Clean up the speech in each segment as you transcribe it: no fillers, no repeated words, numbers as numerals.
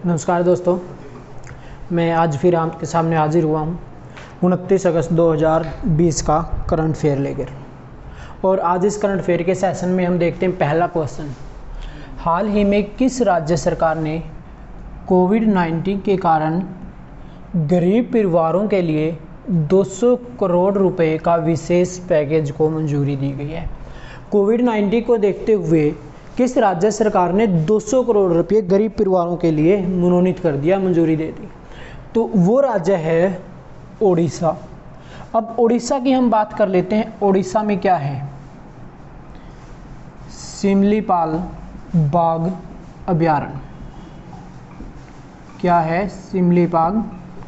नमस्कार दोस्तों, मैं आज फिर आपके सामने हाजिर हुआ हूँ 29 अगस्त 2020 का करंट फेयर लेकर। और आज इस करंट फेयर के सेशन में हम देखते हैं पहला क्वेश्चन, हाल ही में किस राज्य सरकार ने कोविड-19 के कारण गरीब परिवारों के लिए 200 करोड़ रुपए का विशेष पैकेज को मंजूरी दी गई है। कोविड-19 को देखते हुए किस राज्य सरकार ने 200 करोड़ रुपए गरीब परिवारों के लिए मनोनीत कर दिया, मंजूरी दे दी? तो वो राज्य है ओडिशा। अब ओडिशा की हम बात कर लेते हैं। ओडिशा में क्या है? सिमलीपाल बाघ अभयारण्य। क्या है? सिमलीपाल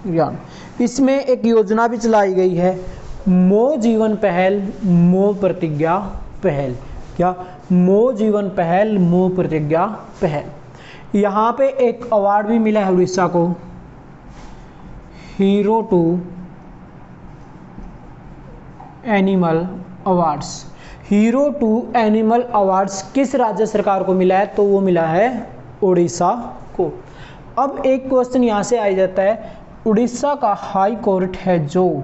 अभयारण्य। इसमें एक योजना भी चलाई गई है, मो जीवन पहल मो प्रतिज्ञा पहल। क्या? मो जीवन पहल मो प्रतिज्ञा पहल। यहाँ पे एक अवार्ड भी मिला है उड़ीसा को, hero to animal awards. Hero to animal awards किस राज्य सरकार को मिला है? तो वो मिला है उड़ीसा को। अब एक क्वेश्चन यहाँ से आ जाता है, उड़ीसा का हाई कोर्ट है जो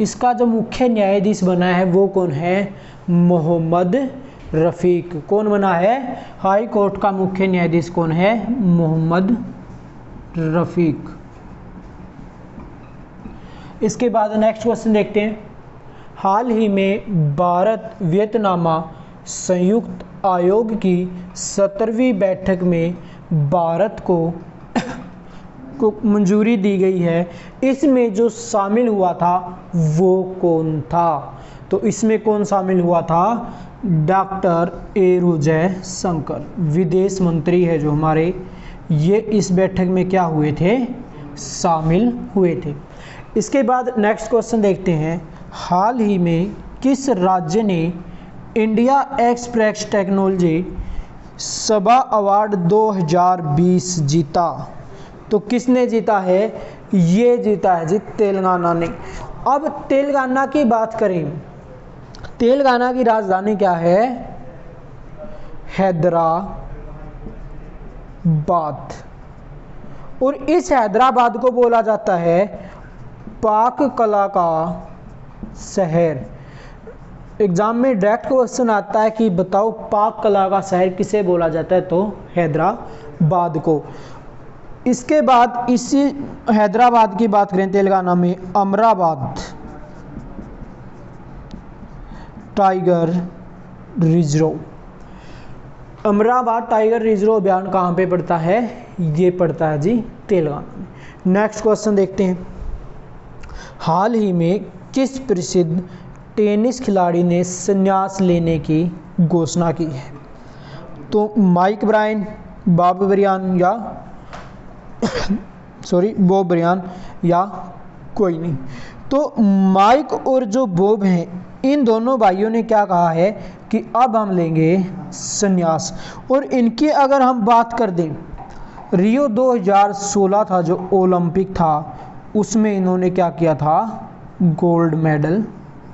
इसका जो मुख्य न्यायाधीश बना है वो कौन है? मोहम्मद रफ़ीक। कौन बना है? हाई कोर्ट का मुख्य न्यायाधीश कौन है? मोहम्मद रफ़ीक। इसके बाद नेक्स्ट क्वेश्चन देखते हैं, हाल ही में भारत वियतनामा संयुक्त आयोग की 17वीं बैठक में भारत को मंजूरी दी गई है। इसमें जो शामिल हुआ था वो कौन था? तो इसमें कौन शामिल हुआ था? डॉक्टर एरू जयशंकर, विदेश मंत्री है जो हमारे, ये इस बैठक में क्या हुए थे? शामिल हुए थे। इसके बाद नेक्स्ट क्वेश्चन देखते हैं, हाल ही में किस राज्य ने इंडिया एक्सप्रेस टेक्नोलॉजी सभा अवार्ड 2020 जीता? तो किसने जीता है? ये जीता है जी तेलंगाना ने। अब तेलंगाना की बात करें, तेलंगाना की राजधानी क्या है? हैदराबाद। और इस हैदराबाद को बोला जाता है पाक कला का शहर। एग्जाम में डायरेक्ट क्वेश्चन आता है कि बताओ पाक कला का शहर किसे बोला जाता है? तो हैदराबाद को। इसके बाद इसी हैदराबाद की बात करें, तेलंगाना में Amrabad tiger reserve. Amrabad tiger reserve अभियान कहाँ पे पड़ता है? ये पड़ता है जी तेलंगाना में। नेक्स्ट क्वेश्चन देखते हैं, हाल ही में किस प्रसिद्ध टेनिस खिलाड़ी ने संन्यास लेने की घोषणा की है? तो माइक ब्रायन, बॉब ब्रायन या बॉब ब्रायन या कोई नहीं। तो माइक और जो बॉब हैं, इन दोनों भाइयों ने क्या कहा है कि अब हम लेंगे संन्यास। और इनकी अगर हम बात कर दें, रियो 2016 था जो ओलंपिक था, उसमें इन्होंने क्या किया था? गोल्ड मेडल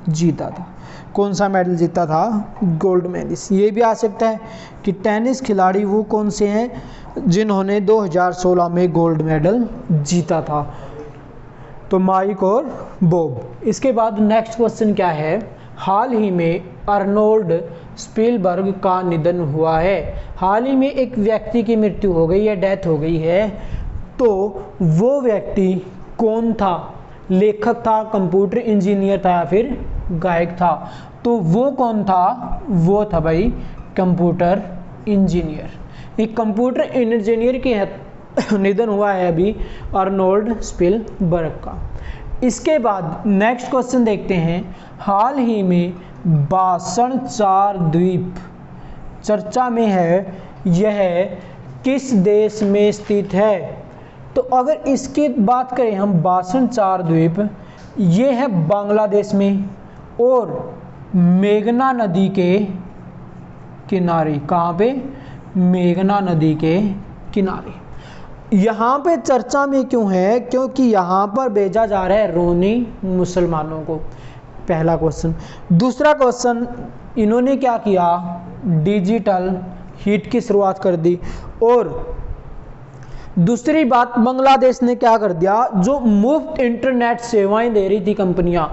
जीता था। कौन सा मेडल जीता था? Gold medal. ये भी आ सकता है कि टेनिस खिलाड़ी वो कौन से हैं जिन्होंने 2016 में गोल्ड मेडल जीता था? तो माइक और बॉब। इसके बाद नेक्स्ट क्वेश्चन क्या है, हाल ही में अर्नोल्ड स्पीलबर्ग का निधन हुआ है। हाल ही में एक व्यक्ति की मृत्यु हो गई है, डेथ हो गई है। तो वो व्यक्ति कौन था? लेखक था, कंप्यूटर इंजीनियर था या फिर गायक था? तो वो कौन था? वो था भाई कंप्यूटर इंजीनियर। एक कंप्यूटर इंजीनियर की निधन हुआ है अभी अर्नोल्ड स्पीलबर्ग का। इसके बाद नेक्स्ट क्वेश्चन देखते हैं, हाल ही में भाषण 4 द्वीप चर्चा में है, यह किस देश में स्थित है? तो अगर इसकी बात करें हम, भाषण 4 द्वीप ये है बांग्लादेश में और मेघना नदी के किनारे। कहाँ पे? मेघना नदी के किनारे। यहाँ पे चर्चा में क्यों है? क्योंकि यहाँ पर भेजा जा रहा है रोनी मुसलमानों को। पहला क्वेश्चन। दूसरा क्वेश्चन, इन्होंने क्या किया? डिजिटल हिट की शुरुआत कर दी और दूसरी बात, बांग्लादेश ने क्या कर दिया, जो मुफ्त इंटरनेट सेवाएं दे रही थी कंपनियां,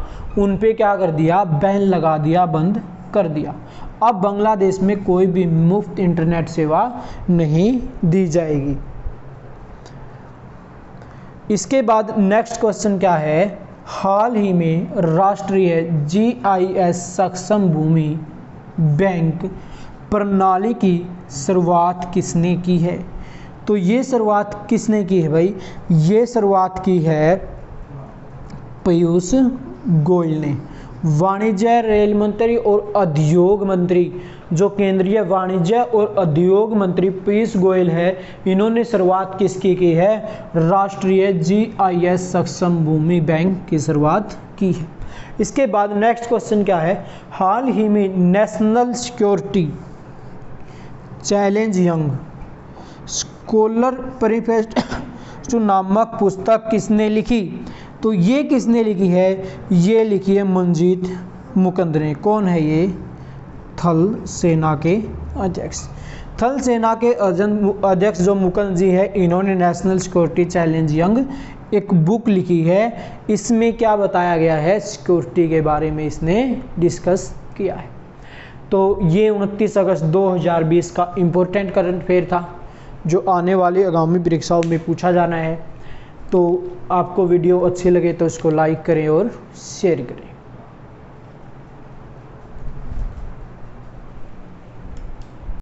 उन पे क्या कर दिया, बैन लगा दिया, बंद कर दिया। अब बांग्लादेश में कोई भी मुफ्त इंटरनेट सेवा नहीं दी जाएगी। इसके बाद नेक्स्ट क्वेश्चन क्या है, हाल ही में राष्ट्रीय GIS सक्षम भूमि बैंक प्रणाली की शुरुआत किसने की है? तो ये शुरुआत किसने की है भाई, ये शुरुआत की है पीयूष गोयल ने। वाणिज्य, रेल मंत्री और उद्योग मंत्री, जो केंद्रीय वाणिज्य और उद्योग मंत्री पीयूष गोयल है, इन्होंने शुरुआत किसकी की है, राष्ट्रीय GIS सक्षम भूमि बैंक की शुरुआत की है। इसके बाद नेक्स्ट क्वेश्चन क्या है, हाल ही में national security challenge young scholar परिफेस्ट नामक पुस्तक किसने लिखी? तो ये किसने लिखी है, ये लिखी है मंजीत मुकुंद ने। कौन है ये, थल सेना के अध्यक्ष। थल सेना के अध्यक्ष जो मुकुंद जी है, इन्होंने नेशनल सिक्योरिटी चैलेंज यंग एक बुक लिखी है। इसमें क्या बताया गया है, सिक्योरिटी के बारे में इसने डिस्कस किया है। तो ये 29 अगस्त 2020 का इम्पोर्टेंट करंट अफेयर था, जो आने वाली आगामी परीक्षाओं में पूछा जाना है। तो आपको वीडियो अच्छी लगे तो इसको लाइक करें और शेयर करें।